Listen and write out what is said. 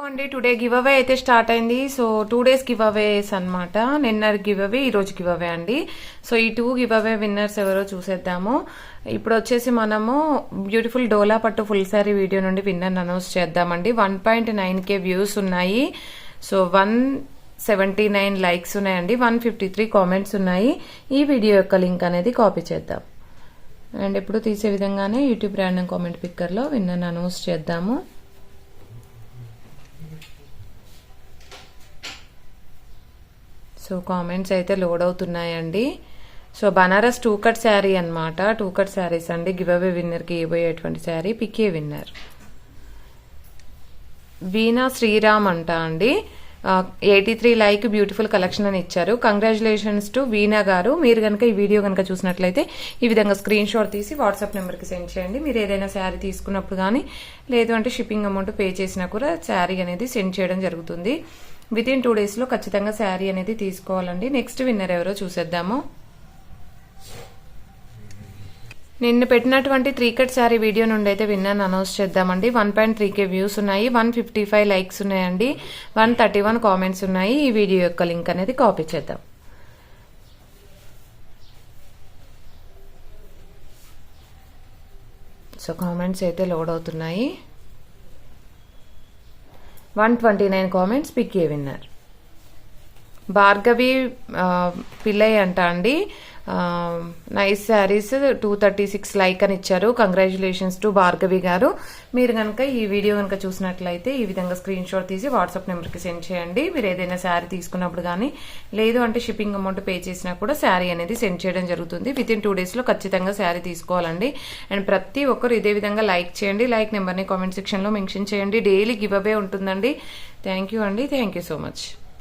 అండి today give away అయితే start అయింది. సో 2 days గివ్ అవేస్ అనమాట. నిన్న గివ్ అవే, ఈ రోజు గివ్ అవే అండి. సో ఈ 2 గివ్ అవే విన్నర్స్ ఎవరో చూసేద్దాము. ఇప్పుడు వచ్చేసి మనము బ్యూటిఫుల్ డోలా పట్టు ఫుల్ శారీ వీడియో నుండి విన్నర్ అనౌన్స్ చేద్దామండి. 1.9K వ్యూస్ ఉన్నాయి. సో 179 లైక్స్ ఉన్నాయండి. 153 కామెంట్స్ ఉన్నాయి. ఈ వీడియో యొక్క లింక్ అనేది కాపీ చేద్దాం. అండ్ ఇప్పుడు తీసే విధంగానే యూట్యూబ్ ర్యాండమ్ కామెంట్ పిక్కర్లో విన్నర్ అనౌన్స్ చేద్దాము. సో కామెంట్స్ అయితే లోడ్ అవుతున్నాయండి. సో బనారస్ 2 కట్ శారీ అనమాట. 2 కట్ శారీస్ అండి. గివ్ అవే విన్నర్కి ఇవ్వబోయేటువంటి శారీ పికే విన్నర్ వీణా శ్రీరామ్ అంట అండి. 83 లైక్ బ్యూటిఫుల్ కలెక్షన్ అని ఇచ్చారు. కంగ్రాచులేషన్స్ టు వీణా గారు. మీరు కనుక ఈ వీడియో కనుక చూసినట్లయితే ఈ విధంగా స్క్రీన్ షాట్ తీసి వాట్సాప్ నెంబర్కి సెండ్ చేయండి. మీరు ఏదైనా శారీ తీసుకున్నప్పుడు కానీ లేదు అంటే షిప్పింగ్ అమౌంట్ పే చేసినా కూడా శారీ అనేది సెండ్ చేయడం జరుగుతుంది. వితిన్ 2 days లో ఖచ్చితంగా శారీ అనేది తీసుకోవాలండి. నెక్స్ట్ విన్నర్ ఎవరో చూసేద్దాము. నిన్న పెట్టినటువంటి 3 కట్ శారీ వీడియో నుండి అయితే విన్నర్ అనౌన్స్ చేద్దామండి. 1.3K వ్యూస్ ఉన్నాయి. 155 లైక్స్ ఉన్నాయండి. 131 కామెంట్స్ ఉన్నాయి. ఈ వీడియో యొక్క లింక్ అనేది కాపీ చేద్దాం. సో కామెంట్స్ అయితే లోడ్ అవుతున్నాయి. 129 comments PK winner Bhargavi Pillaiah అంట అండి. నైస్ శారీస్ 236 లైక్ అని ఇచ్చారు. కంగ్రాచులేషన్స్ టు భార్గవి గారు. మీరు కనుక ఈ వీడియో కనుక చూసినట్లయితే ఈ విధంగా స్క్రీన్ షాట్ తీసి వాట్సాప్ నెంబర్కి సెండ్ చేయండి. మీరు ఏదైనా శారీ తీసుకున్నప్పుడు కానీ లేదు అంటే షిప్పింగ్ అమౌంట్ పే చేసినా కూడా శారీ అనేది సెండ్ చేయడం జరుగుతుంది. వితిన్ 2 days లో ఖచ్చితంగా శారీ తీసుకోవాలండి. అండ్ ప్రతి ఒక్కరు ఇదే విధంగా లైక్ చేయండి. లైక్ నెంబర్ని కామెంట్ సెక్షన్లో మెన్షన్ చేయండి. డైలీ గివ్ అవే ఉంటుందండి. థ్యాంక్ యూ అండి. Thank you so much.